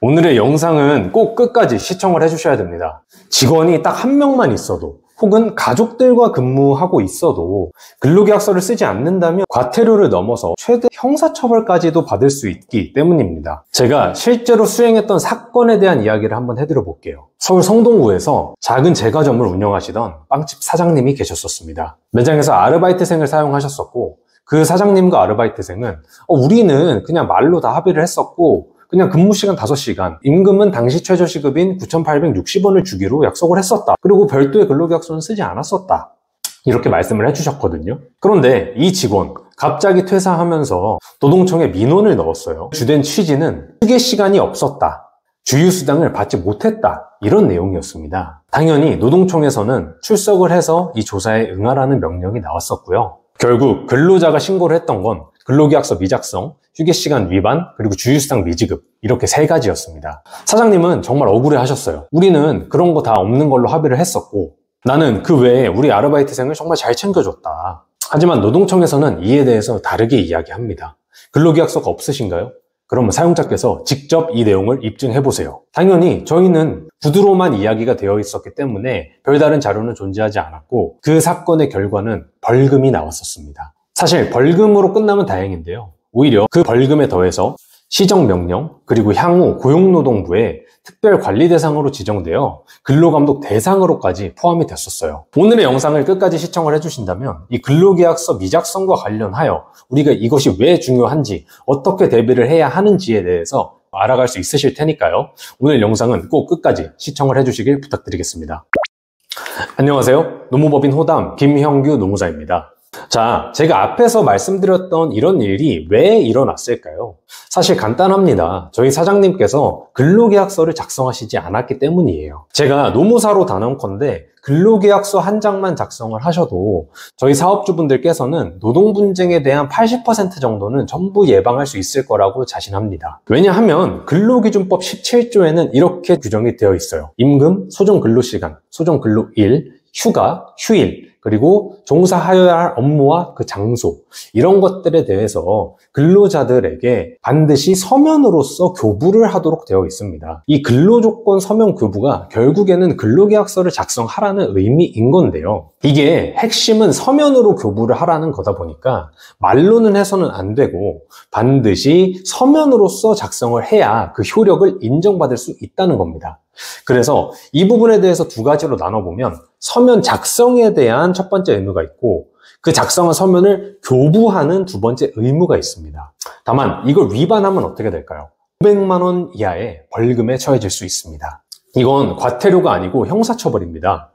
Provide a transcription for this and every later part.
오늘의 영상은 꼭 끝까지 시청을 해주셔야 됩니다. 직원이 딱 한 명만 있어도 혹은 가족들과 근무하고 있어도 근로계약서를 쓰지 않는다면 과태료를 넘어서 최대 형사처벌까지도 받을 수 있기 때문입니다. 제가 실제로 수행했던 사건에 대한 이야기를 한번 해드려 볼게요. 서울 성동구에서 작은 제과점을 운영하시던 빵집 사장님이 계셨었습니다. 매장에서 아르바이트생을 사용하셨었고, 그 사장님과 아르바이트생은 우리는 그냥 말로 다 합의를 했었고 그냥 근무시간 5시간, 임금은 당시 최저시급인 9,860원을 주기로 약속을 했었다. 그리고 별도의 근로계약서는 쓰지 않았었다. 이렇게 말씀을 해주셨거든요. 그런데 이 직원 갑자기 퇴사하면서 노동청에 민원을 넣었어요. 주된 취지는 휴게 시간이 없었다, 주휴수당을 받지 못했다, 이런 내용이었습니다. 당연히 노동청에서는 출석을 해서 이 조사에 응하라는 명령이 나왔었고요. 결국 근로자가 신고를 했던 건 근로계약서 미작성, 휴게시간 위반, 그리고 주휴수당 미지급, 이렇게 3가지였습니다. 사장님은 정말 억울해 하셨어요. 우리는 그런 거 다 없는 걸로 합의를 했었고 나는 그 외에 우리 아르바이트생을 정말 잘 챙겨줬다. 하지만 노동청에서는 이에 대해서 다르게 이야기합니다. 근로계약서가 없으신가요? 그러면 사용자께서 직접 이 내용을 입증해보세요. 당연히 저희는 구두로만 이야기가 되어 있었기 때문에 별다른 자료는 존재하지 않았고 그 사건의 결과는 벌금이 나왔었습니다. 사실 벌금으로 끝나면 다행인데요. 오히려 그 벌금에 더해서 시정명령, 그리고 향후 고용노동부의 특별관리 대상으로 지정되어 근로감독 대상으로까지 포함이 됐었어요. 오늘의 영상을 끝까지 시청을 해주신다면 이 근로계약서 미작성과 관련하여 우리가 이것이 왜 중요한지, 어떻게 대비를 해야 하는지에 대해서 알아갈 수 있으실 테니까요. 오늘 영상은 꼭 끝까지 시청을 해주시길 부탁드리겠습니다. 안녕하세요. 노무법인 호담 김형규 노무사입니다. 자, 제가 앞에서 말씀드렸던 이런 일이 왜 일어났을까요? 사실 간단합니다. 저희 사장님께서 근로계약서를 작성하시지 않았기 때문이에요. 제가 노무사로 단언컨대 근로계약서 한 장만 작성을 하셔도 저희 사업주분들께서는 노동분쟁에 대한 80% 정도는 전부 예방할 수 있을 거라고 자신합니다. 왜냐하면 근로기준법 17조에는 이렇게 규정이 되어 있어요. 임금, 소정근로시간, 소정근로일, 휴가, 휴일, 그리고 종사하여야 할 업무와 그 장소, 이런 것들에 대해서 근로자들에게 반드시 서면으로서 교부를 하도록 되어 있습니다. 이 근로조건 서면 교부가 결국에는 근로계약서를 작성하라는 의미인 건데요. 이게 핵심은 서면으로 교부를 하라는 거다 보니까 말로는 해서는 안 되고 반드시 서면으로서 작성을 해야 그 효력을 인정받을 수 있다는 겁니다. 그래서 이 부분에 대해서 2가지로 나눠보면 서면 작성에 대한 첫 번째 의무가 있고 그 작성한 서면을 교부하는 2번째 의무가 있습니다. 다만 이걸 위반하면 어떻게 될까요? 500만 원 이하의 벌금에 처해질 수 있습니다. 이건 과태료가 아니고 형사처벌입니다.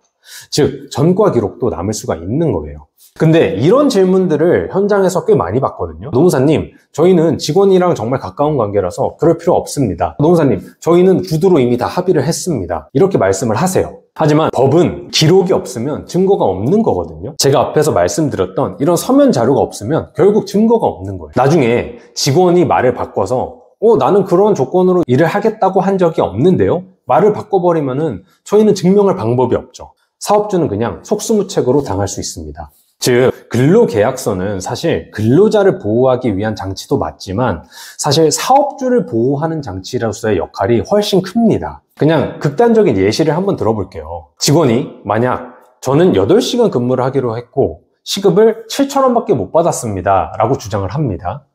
즉 전과 기록도 남을 수가 있는 거예요. 근데 이런 질문들을 현장에서 꽤 많이 받거든요. 노무사님, 저희는 직원이랑 정말 가까운 관계라서 그럴 필요 없습니다. 노무사님, 저희는 구두로 이미 다 합의를 했습니다. 이렇게 말씀을 하세요. 하지만 법은 기록이 없으면 증거가 없는 거거든요. 제가 앞에서 말씀드렸던 이런 서면 자료가 없으면 결국 증거가 없는 거예요. 나중에 직원이 말을 바꿔서 나는 그런 조건으로 일을 하겠다고 한 적이 없는데요, 말을 바꿔버리면은 저희는 증명할 방법이 없죠. 사업주는 그냥 속수무책으로 당할 수 있습니다. 즉 근로계약서는 사실 근로자를 보호하기 위한 장치도 맞지만 사실 사업주를 보호하는 장치로서의 역할이 훨씬 큽니다. 그냥 극단적인 예시를 한번 들어볼게요. 직원이 만약 저는 8시간 근무를 하기로 했고 시급을 7,000원밖에 못 받았습니다 라고 주장을 합니다.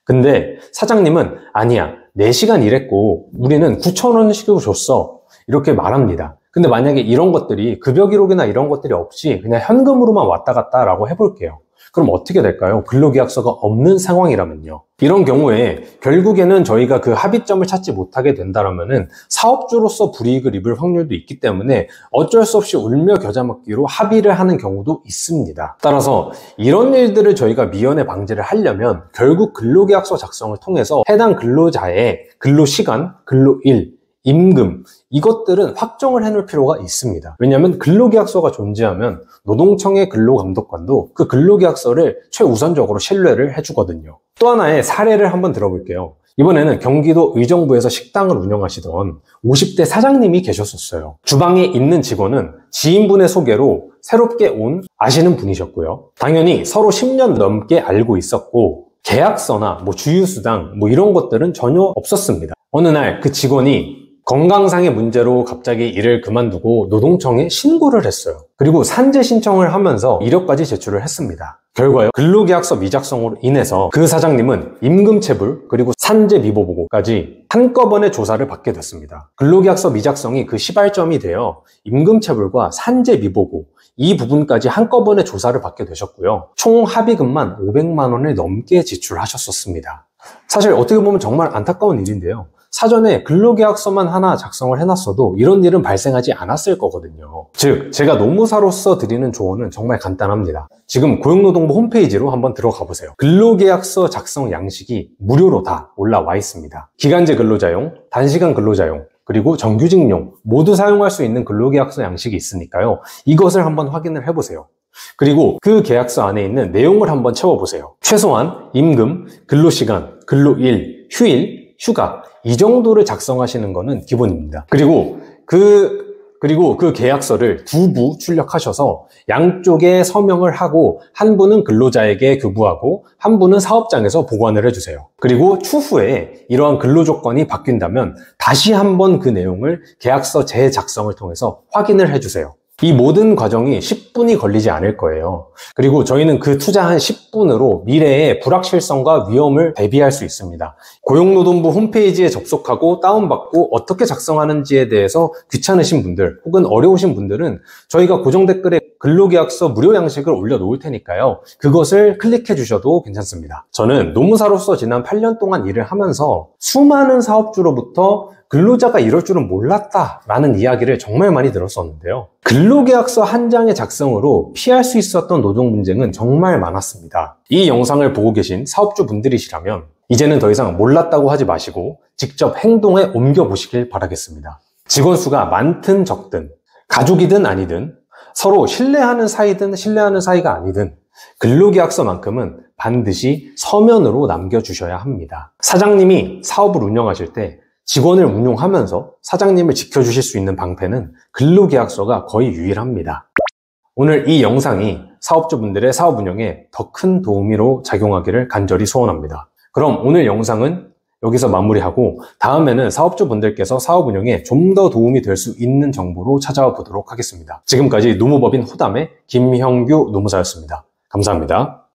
근데 사장님은 아니야, 4시간 일했고 우리는 9,000원 시급을 줬어, 이렇게 말합니다. 근데 만약에 이런 것들이 급여 기록이나 이런 것들이 없이 그냥 현금으로만 왔다 갔다 라고 해볼게요. 그럼 어떻게 될까요? 근로계약서가 없는 상황이라면요. 이런 경우에 결국에는 저희가 그 합의점을 찾지 못하게 된다면은 사업주로서 불이익을 입을 확률도 있기 때문에 어쩔 수 없이 울며 겨자 먹기로 합의를 하는 경우도 있습니다. 따라서 이런 일들을 저희가 미연에 방지를 하려면 결국 근로계약서 작성을 통해서 해당 근로자의 근로시간, 근로일, 임금, 이것들은 확정을 해놓을 필요가 있습니다. 왜냐하면 근로계약서가 존재하면 노동청의 근로감독관도 그 근로계약서를 최우선적으로 신뢰를 해주거든요. 또 하나의 사례를 한번 들어볼게요. 이번에는 경기도 의정부에서 식당을 운영하시던 50대 사장님이 계셨었어요. 주방에 있는 직원은 지인분의 소개로 새롭게 온 아시는 분이셨고요. 당연히 서로 10년 넘게 알고 있었고 계약서나 주휴수당 이런 것들은 전혀 없었습니다. 어느 날 그 직원이 건강상의 문제로 갑자기 일을 그만두고 노동청에 신고를 했어요. 그리고 산재 신청을 하면서 이력까지 제출을 했습니다. 결과요, 근로계약서 미작성으로 인해서 그 사장님은 임금체불 그리고 산재 미보 보고까지 한꺼번에 조사를 받게 됐습니다. 근로계약서 미작성이 그 시발점이 되어 임금체불과 산재 미보고 이 부분까지 한꺼번에 조사를 받게 되셨고요. 총 합의금만 500만 원을 넘게 지출하셨었습니다. 사실 어떻게 보면 정말 안타까운 일인데요. 사전에 근로계약서만 하나 작성을 해놨어도 이런 일은 발생하지 않았을 거거든요. 즉, 제가 노무사로서 드리는 조언은 정말 간단합니다. 지금 고용노동부 홈페이지로 한번 들어가 보세요. 근로계약서 작성 양식이 무료로 다 올라와 있습니다. 기간제 근로자용, 단시간 근로자용, 그리고 정규직용 모두 사용할 수 있는 근로계약서 양식이 있으니까요. 이것을 한번 확인을 해보세요. 그리고 그 계약서 안에 있는 내용을 한번 채워보세요. 최소한 임금, 근로시간, 근로일, 휴일, 휴가 이 정도를 작성하시는 거는 기본입니다. 그리고 그 계약서를 2부 출력하셔서 양쪽에 서명을 하고 한 분은 근로자에게 교부하고 한 분은 사업장에서 보관을 해주세요. 그리고 추후에 이러한 근로조건이 바뀐다면 다시 한번 그 내용을 계약서 재작성을 통해서 확인을 해주세요. 이 모든 과정이 10분이 걸리지 않을 거예요. 그리고 저희는 그 투자한 10분으로 미래의 불확실성과 위험을 대비할 수 있습니다. 고용노동부 홈페이지에 접속하고 다운받고 어떻게 작성하는지에 대해서 귀찮으신 분들 혹은 어려우신 분들은 저희가 고정 댓글에 근로계약서 무료 양식을 올려놓을 테니까요. 그것을 클릭해 주셔도 괜찮습니다. 저는 노무사로서 지난 8년 동안 일을 하면서 수많은 사업주로부터 근로자가 이럴 줄은 몰랐다라는 이야기를 정말 많이 들었었는데요. 근로계약서 한 장의 작성으로 피할 수 있었던 노동 분쟁은 정말 많았습니다. 이 영상을 보고 계신 사업주분들이시라면 이제는 더 이상 몰랐다고 하지 마시고 직접 행동에 옮겨보시길 바라겠습니다. 직원 수가 많든 적든, 가족이든 아니든, 서로 신뢰하는 사이든 신뢰하는 사이가 아니든 근로계약서만큼은 반드시 서면으로 남겨주셔야 합니다. 사장님이 사업을 운영하실 때 직원을 운용하면서 사장님을 지켜주실 수 있는 방패는 근로계약서가 거의 유일합니다. 오늘 이 영상이 사업주분들의 사업 운영에 더 큰 도우미로 작용하기를 간절히 소원합니다. 그럼 오늘 영상은 여기서 마무리하고 다음에는 사업주분들께서 사업 운영에 좀 더 도움이 될 수 있는 정보로 찾아와 보도록 하겠습니다. 지금까지 노무법인 호담의 김형규 노무사였습니다. 감사합니다.